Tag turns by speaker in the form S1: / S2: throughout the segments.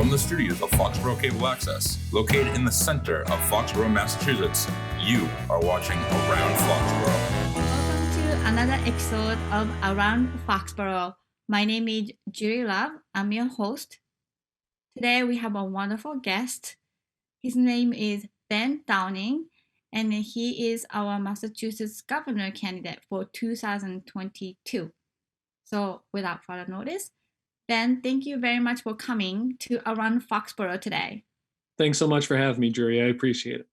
S1: From the studios of Foxborough Cable Access, located in the center of Foxborough, Massachusetts, you are watching Around Foxborough.
S2: Welcome to another episode of Around Foxborough. My name is Julie Love. I'm your host. Today we have a wonderful guest. His name is Ben Downing, and he is our Massachusetts governor candidate for 2022. So without further notice, Ben, thank you very much for coming to Around Foxborough today.
S3: Thanks so much for having me, Jury. I appreciate it.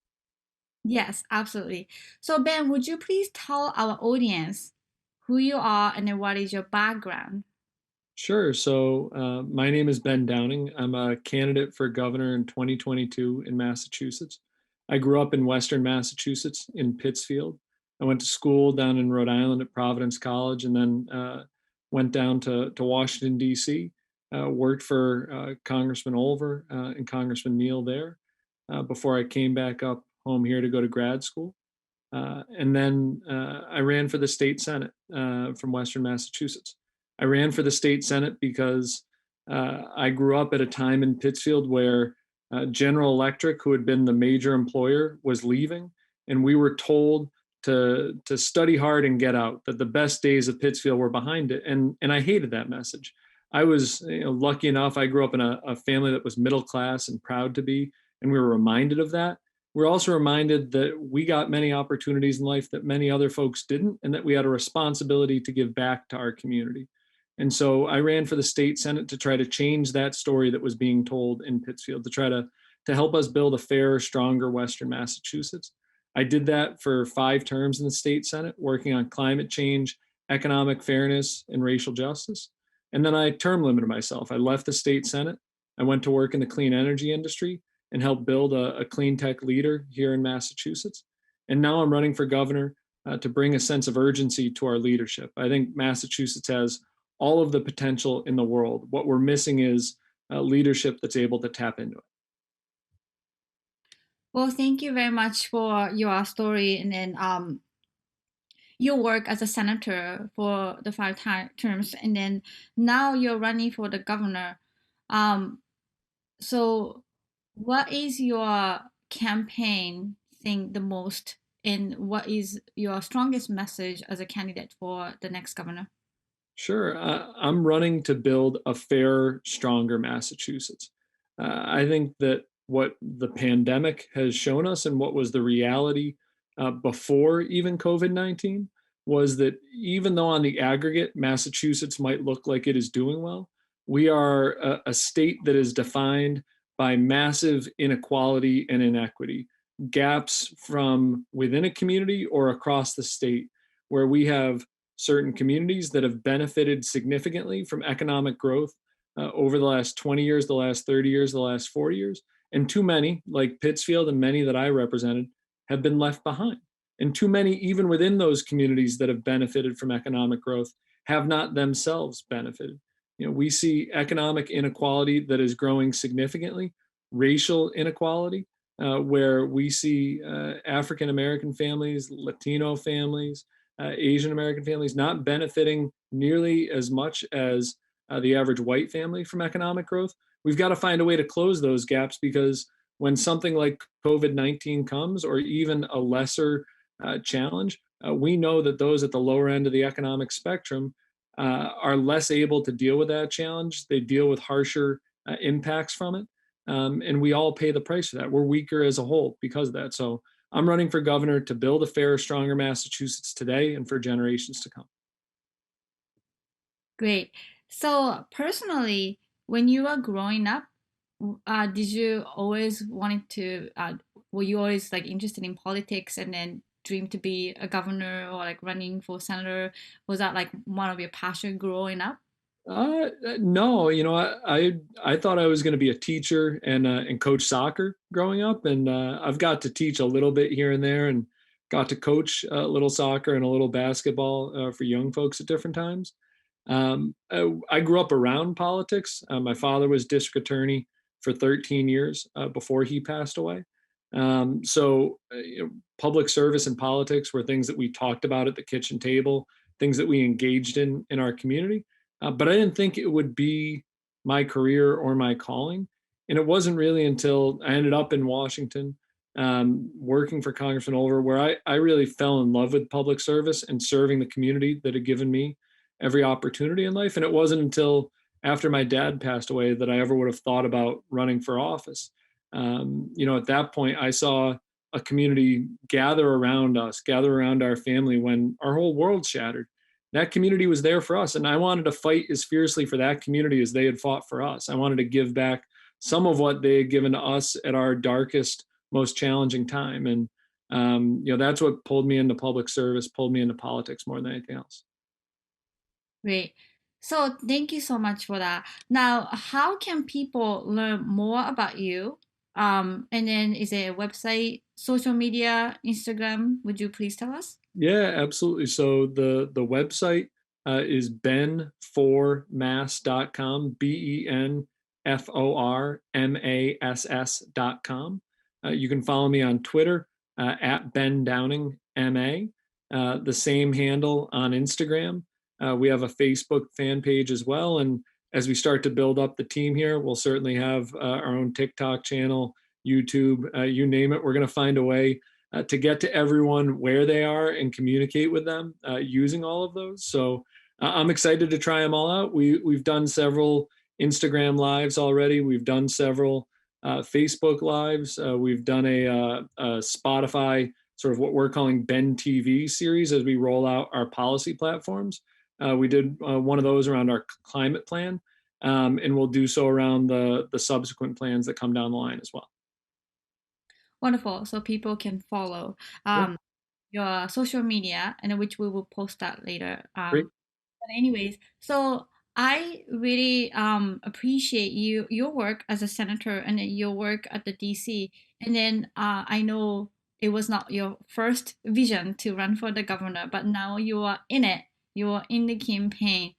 S2: Yes, absolutely. So Ben, would you please tell our audience who you are and what is your background?
S3: Sure. So my name is Ben Downing. I'm a candidate for governor in 2022 in Massachusetts. I grew up in Western Massachusetts in Pittsfield. I went to school down in Rhode Island at Providence College and then went down to Washington, D.C., worked for Congressman Olver and Congressman Neal there before I came back up home here to go to grad school. And then I ran for the state Senate from Western Massachusetts. I ran for the state Senate because I grew up at a time in Pittsfield where General Electric, who had been the major employer, was leaving. And we were told to study hard and get out, that the best days of Pittsfield were behind it. And I hated that message. I was lucky enough, I grew up in a family that was middle class and proud to be, and we were reminded of that. We're also reminded that we got many opportunities in life that many other folks didn't, and that we had a responsibility to give back to our community. And so I ran for the state Senate to try to change that story that was being told in Pittsfield, to try to help us build a fairer, stronger Western Massachusetts. I did that for 5 terms in the state Senate, working on climate change, economic fairness, and racial justice. And then I term limited myself. I left the state Senate. I went to work in the clean energy industry and help build a clean tech leader here in Massachusetts. And now I'm running for governor to bring a sense of urgency to our leadership. I think Massachusetts has all of the potential in the world. What we're missing is leadership that's able to tap into it.
S2: Well, thank you very much for your story and then your work as a senator for the 5 terms, and then now you're running for the governor. So what is your campaign think the most, and what is your strongest message as a candidate for the next governor?
S3: Sure. I'm running to build a fairer, stronger Massachusetts. I think that what the pandemic has shown us and what was the reality before even COVID-19 was that even though on the aggregate, Massachusetts might look like it is doing well, we are a state that is defined by massive inequality and inequity, gaps from within a community or across the state, where we have certain communities that have benefited significantly from economic growth over the last 20 years, the last 30 years, the last 40 years. And too many, like Pittsfield and many that I represented, have been left behind. And too many, even within those communities that have benefited from economic growth, have not themselves benefited. We see economic inequality that is growing significantly, racial inequality, where we see African American families, Latino families, Asian American families not benefiting nearly as much as the average white family from economic growth. We've got to find a way to close those gaps, because when something like COVID-19 comes, or even a lesser challenge, we know that those at the lower end of the economic spectrum are less able to deal with that challenge. They deal with harsher impacts from it. And we all pay the price for that. We're weaker as a whole because of that. So I'm running for governor to build a fairer, stronger Massachusetts today and for generations to come.
S2: Great. So personally, when you were growing up, did you always wanted to? Were you always like interested in politics and then dream to be a governor or like running for senator? Was that like one of your passion growing up?
S3: No, I thought I was going to be a teacher and coach soccer growing up, and I've got to teach a little bit here and there, and got to coach a little soccer and a little basketball for young folks at different times. I grew up around politics. My father was district attorney for 13 years before he passed away. Public service and politics were things that we talked about at the kitchen table, things that we engaged in our community. But I didn't think it would be my career or my calling. And it wasn't really until I ended up in Washington, working for Congressman Oliver, where I really fell in love with public service and serving the community that had given me every opportunity in life. And it wasn't until after my dad passed away that I ever would have thought about running for office. At that point, I saw a community gather around us, gather around our family when our whole world shattered. That community was there for us. And I wanted to fight as fiercely for that community as they had fought for us. I wanted to give back some of what they had given to us at our darkest, most challenging time. And, that's what pulled me into public service, pulled me into politics more than anything else.
S2: Great. So thank you so much for that. Now, how can people learn more about you? And then is it a website, social media, Instagram? Would you please tell us?
S3: Yeah, absolutely. So the website is ben4mass.com, benformass.com. You can follow me on Twitter at Ben Downing MA. The same handle on Instagram. We have a Facebook fan page as well. And as we start to build up the team here, we'll certainly have our own TikTok channel, YouTube, you name it. We're going to find a way to get to everyone where they are and communicate with them using all of those. So I'm excited to try them all out. We've done several Instagram lives already. We've done several Facebook lives. We've done a Spotify sort of what we're calling Ben TV series as we roll out our policy platforms. We did one of those around our climate plan, and we'll do so around the subsequent plans that come down the line as well.
S2: Wonderful. So people can follow
S3: Yeah,
S2: your social media, and which we will post that later.
S3: great.
S2: But anyways, so I really appreciate your work as a senator and then your work at the DC. And then I know it was not your first vision to run for the governor, but now you are in it. You are in the campaign.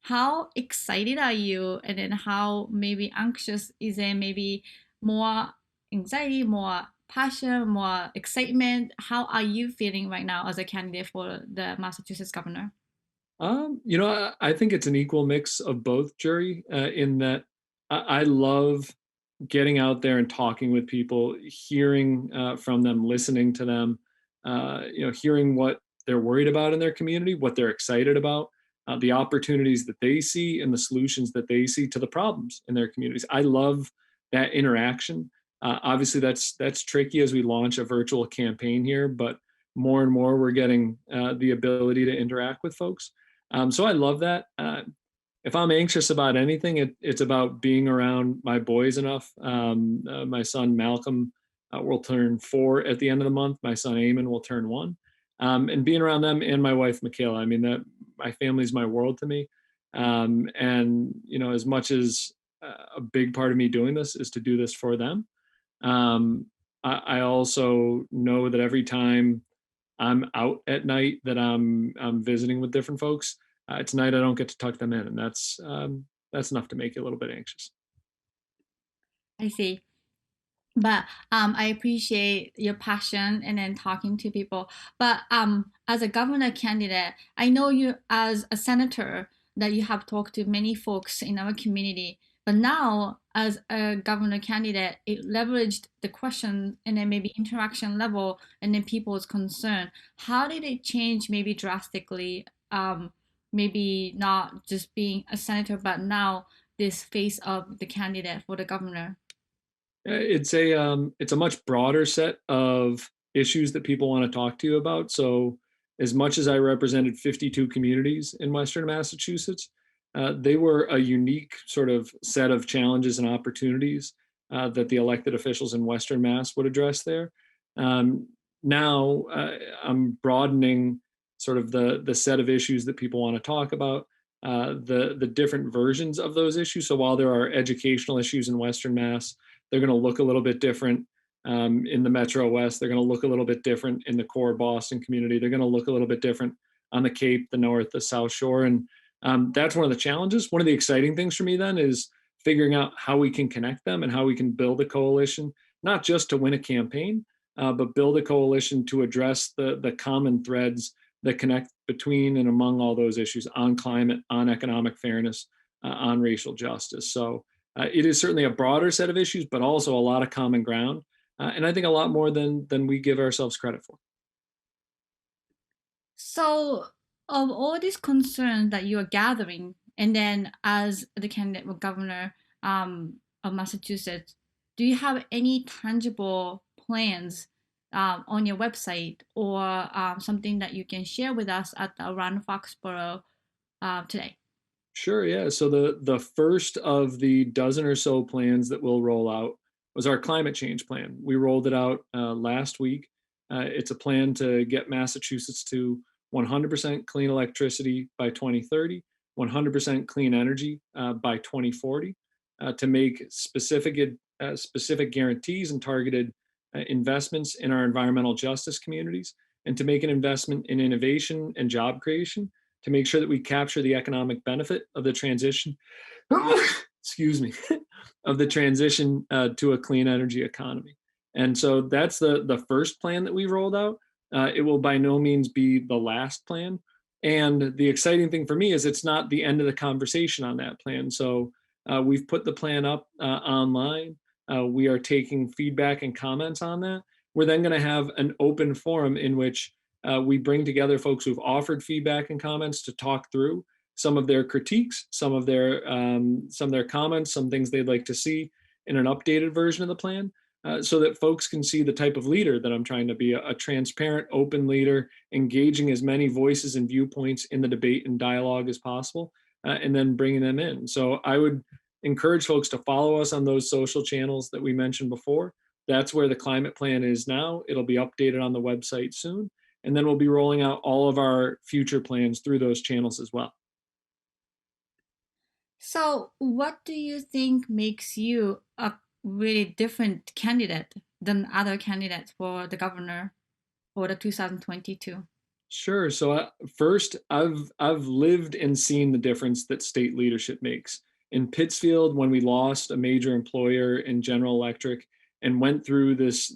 S2: How excited are you? And then how maybe anxious is it? Maybe more anxiety, more passion, more excitement? How are you feeling right now as a candidate for the Massachusetts governor?
S3: I think it's an equal mix of both, Jury, in that I love getting out there and talking with people, hearing from them, listening to them, hearing what they're worried about in their community, what they're excited about, the opportunities that they see, and the solutions that they see to the problems in their communities. I love that interaction. Obviously, that's tricky as we launch a virtual campaign here, but more and more we're getting the ability to interact with folks. So I love that. If I'm anxious about anything, it's about being around my boys enough. My son Malcolm will turn 4 at the end of the month. My son Eamon will turn 1, and being around them and my wife Michaela. I mean, that my family's my world to me. And as much as a big part of me doing this is to do this for them, I also know that every time I'm out at night that I'm visiting with different folks. Tonight I don't get to tuck them in, and that's enough to make you a little bit anxious.
S2: I see. But I appreciate your passion and then talking to people. But as a governor candidate, I know you as a senator that you have talked to many folks in our community. But now, as a governor candidate, it leveraged the question and then maybe interaction level and then people's concern. How did it change maybe drastically? Maybe not just being a senator, but now this face of the candidate for the governor.
S3: It's a much broader set of issues that people want to talk to you about. So as much as I represented 52 communities in Western Massachusetts, they were a unique sort of set of challenges and opportunities that the elected officials in Western Mass would address there. Now I'm broadening sort of the set of issues that people want to talk about, the different versions of those issues. So while there are educational issues in Western Mass, they're going to look a little bit different in the Metro West. They're going to look a little bit different in the core Boston community. They're going to look a little bit different on the Cape, the North, the South Shore. And that's one of the challenges. One of the exciting things for me then is figuring out how we can connect them and how we can build a coalition, not just to win a campaign, but build a coalition to address the common threads that connect between and among all those issues on climate, on economic fairness, on racial justice. So It is certainly a broader set of issues, but also a lot of common ground, and I think a lot more than we give ourselves credit for.
S2: So, of all these concerns that you are gathering, and then as the candidate for governor of Massachusetts, do you have any tangible plans on your website or something that you can share with us at the Around Foxborough today?
S3: Sure, yeah. So the first of the dozen or so plans that we'll roll out was our climate change plan. We rolled it out last week. It's a plan to get Massachusetts to 100% clean electricity by 2030, 100% clean energy by 2040, to make specific guarantees and targeted investments in our environmental justice communities, and to make an investment in innovation and job creation to make sure that we capture the economic benefit of the transition, excuse me, of the transition to a clean energy economy. And so that's the first plan that we rolled out. It will by no means be the last plan. And the exciting thing for me is it's not the end of the conversation on that plan. So we've put the plan up online. We are taking feedback and comments on that. We're then going to have an open forum in which we bring together folks who've offered feedback and comments to talk through some of their critiques, some of their comments, some things they'd like to see in an updated version of the plan, so that folks can see the type of leader that I'm trying to be, a transparent, open leader, engaging as many voices and viewpoints in the debate and dialogue as possible, and then bringing them in. So I would encourage folks to follow us on those social channels that we mentioned before. That's where the climate plan is now. It'll be updated on the website soon. And then we'll be rolling out all of our future plans through those channels as well.
S2: So, what do you think makes you a really different candidate than other candidates for the governor for the 2022?
S3: Sure. So first, I've lived and seen the difference that state leadership makes. In Pittsfield, when we lost a major employer in General Electric and went through this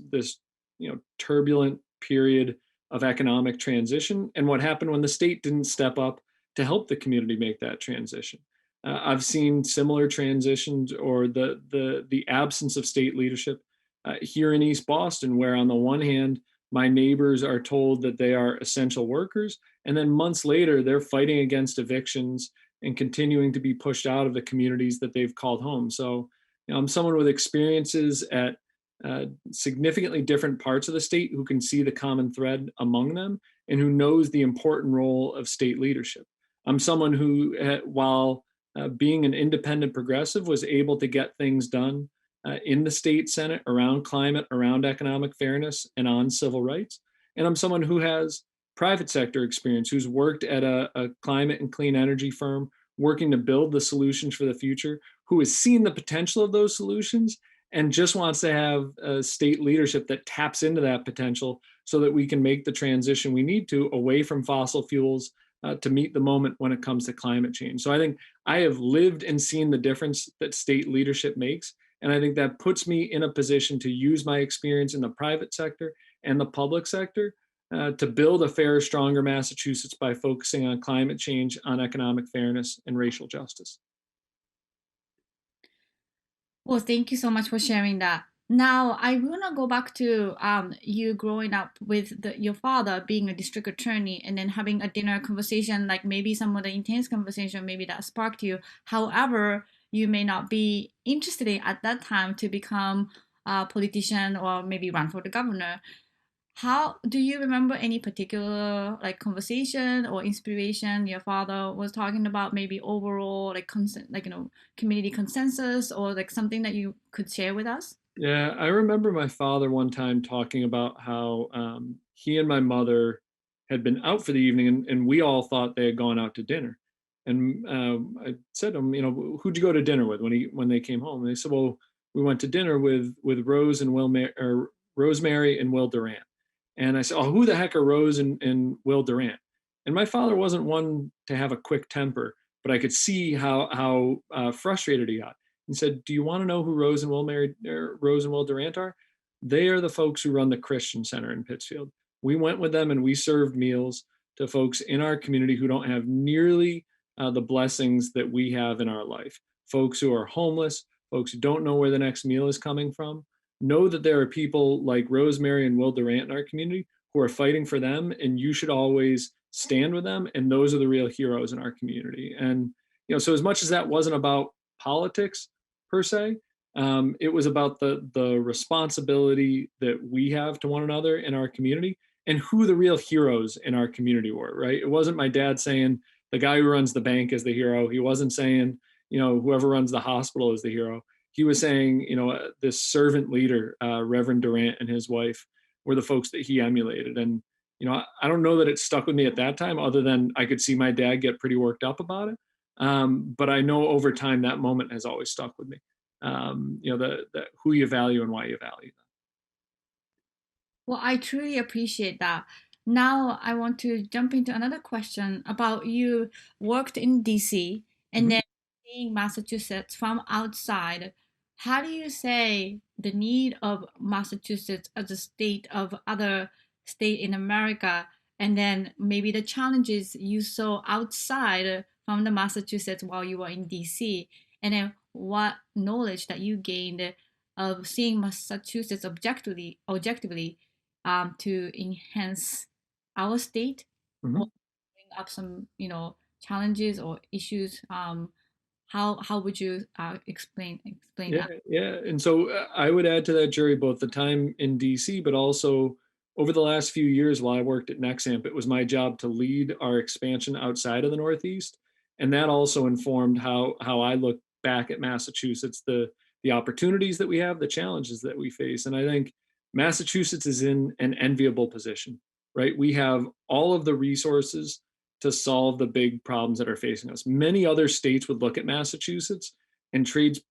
S3: turbulent period of economic transition, and what happened when the state didn't step up to help the community make that transition. I've seen similar transitions or the absence of state leadership here in East Boston, where on the one hand, my neighbors are told that they are essential workers, and then months later, they're fighting against evictions and continuing to be pushed out of the communities that they've called home. So, I'm someone with experiences at significantly different parts of the state who can see the common thread among them and who knows the important role of state leadership. I'm someone who, while being an independent progressive, was able to get things done in the state Senate around climate, around economic fairness, and on civil rights. And I'm someone who has private sector experience, who's worked at a climate and clean energy firm, working to build the solutions for the future, who has seen the potential of those solutions and just wants to have a state leadership that taps into that potential so that we can make the transition we need to away from fossil fuels to meet the moment when it comes to climate change. So I think I have lived and seen the difference that state leadership makes. And I think that puts me in a position to use my experience in the private sector and the public sector to build a fairer, stronger Massachusetts by focusing on climate change, on economic fairness, and racial justice.
S2: Well, thank you so much for sharing that. Now, I want to go back to you growing up with your father being a district attorney and then having a dinner conversation, like maybe some of the intense conversation, maybe that sparked you. However, you may not be interested in at that time to become a politician or maybe run for the governor. How do you remember any particular like conversation or inspiration your father was talking about? Maybe overall like community consensus or like something that you could share with us?
S3: Yeah, I remember my father one time talking about how he and my mother had been out for the evening, and we all thought they had gone out to dinner. And I said to him, who'd you go to dinner with when they came home? And they said, well, we went to dinner with Rose and Rosemary and Will Durant. And I said, oh, who the heck are Rose and Will Durant? And my father wasn't one to have a quick temper, but I could see how frustrated he got. He said, do you want to know who Rose and Will Durant are? They are the folks who run the Christian Center in Pittsfield. We went with them and we served meals to folks in our community who don't have nearly the blessings that we have in our life. Folks who are homeless, folks who don't know where the next meal is coming from. Know that there are people like Rosemary and Will Durant in our community who are fighting for them, and you should always stand with them. And those are the real heroes in our community. And so as much as that wasn't about politics per se, it was about the responsibility that we have to one another in our community and who the real heroes in our community were. Right? It wasn't my dad saying the guy who runs the bank is the hero. He wasn't saying whoever runs the hospital is the hero. He was saying this servant leader, Reverend Durant and his wife, were the folks that he emulated. And I don't know that it stuck with me at that time, other than I could see my dad get pretty worked up about it. But I know over time that moment has always stuck with me. The who you value and why you value them.
S2: Well, I truly appreciate that. Now I want to jump into another question about you worked in DC and then seeing Massachusetts from outside. How do you say the need of Massachusetts as a state of other state in America, and then maybe the challenges you saw outside from the Massachusetts while you were in DC, and then what knowledge that you gained of seeing Massachusetts objectively to enhance our state or bring up some challenges or issues. How would you explain
S3: Yeah,
S2: that?
S3: yeah. And so I would add to that, Jerry, both the time in DC, but also over the last few years while I worked at Nexamp, it was my job to lead our expansion outside of the Northeast. And that also informed how I look back at Massachusetts, the opportunities that we have, the challenges that we face. And I think Massachusetts is in an enviable position, right? We have all of the resources to solve the big problems that are facing us. Many other states would look at Massachusetts and trade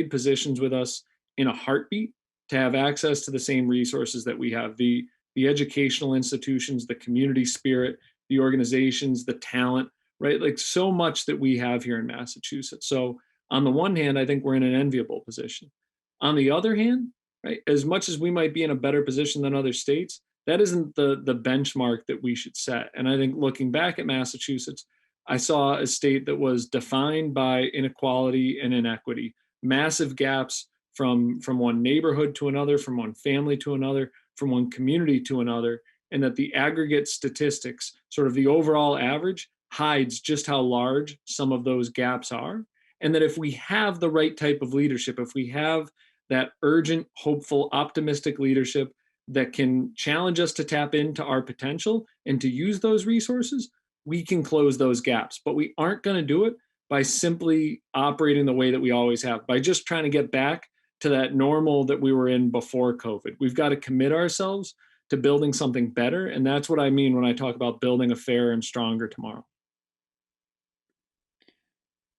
S3: positions with us in a heartbeat to have access to the same resources that we have, the educational institutions, the community spirit, the organizations, the talent, right? Like so much that we have here in Massachusetts. So on the one hand, I think we're in an enviable position. On the other hand, right, as much as we might be in a better position than other states, that isn't the benchmark that we should set. And I think looking back at Massachusetts, I saw a state that was defined by inequality and inequity, massive gaps from one neighborhood to another, from one family to another, from one community to another, and that the aggregate statistics, sort of the overall average, hides just how large some of those gaps are. And that if we have the right type of leadership, if we have that urgent, hopeful, optimistic leadership that can challenge us to tap into our potential and to use those resources, we can close those gaps. But we aren't going to do it by simply operating the way that we always have, by just trying to get back to that normal that we were in before COVID. We've got to commit ourselves to building something better. And that's what I mean when I talk about building a fairer and stronger tomorrow.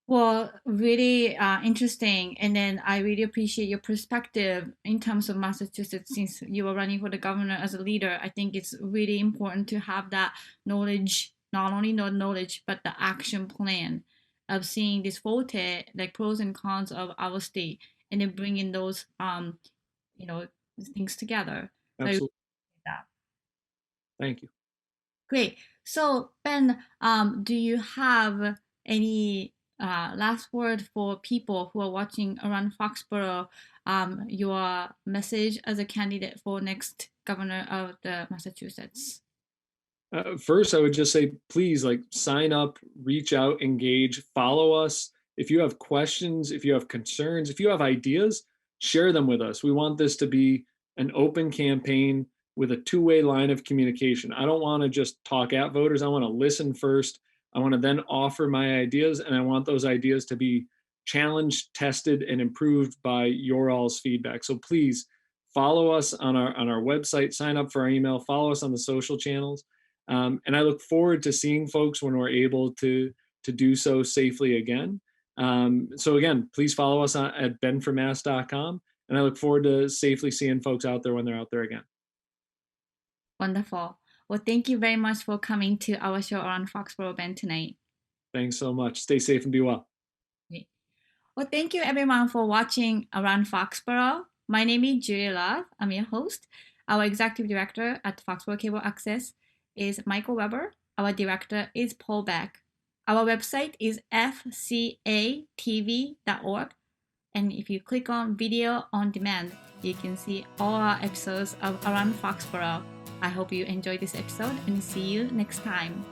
S2: Well, really interesting. And then I really appreciate your perspective in terms of Massachusetts since you were running for the governor as a leader. I think it's really important to have that knowledge, not only the knowledge, but the action plan of seeing this forte, like pros and cons of our state, and then bringing those, you know, things together. So I really
S3: Absolutely.
S2: appreciate that.
S3: Thank you.
S2: Great. So, Ben, do you have any last word for people who are watching around Foxborough? Your message as a candidate for next governor of the Massachusetts?
S3: First, I would just say, please, like, sign up, reach out, engage, follow us. If you have questions, if you have concerns, if you have ideas, share them with us. We want this to be an open campaign with a two-way line of communication. I don't want to just talk at voters. I want to listen first. I want to then offer my ideas, and I want those ideas to be challenged, tested, and improved by your all's feedback. So please follow us on our website, sign up for our email, follow us on the social channels. And I look forward to seeing folks when we're able to do so safely again. So again, please follow us at benformass.com. And I look forward to safely seeing folks out there when they're out there again.
S2: Wonderful. Well, thank you very much for coming to our show around Foxborough, Ben, tonight.
S3: Thanks so much. Stay safe and be well.
S2: Great. Well, thank you everyone for watching around Foxborough. My name is Julia Love. I'm your host. Our executive director at Foxborough Cable Access is Michael Weber. Our director is Paul Beck. Our website is fcatv.org. And if you click on Video on Demand, you can see all our episodes of Around Foxborough. I hope you enjoyed this episode and see you next time.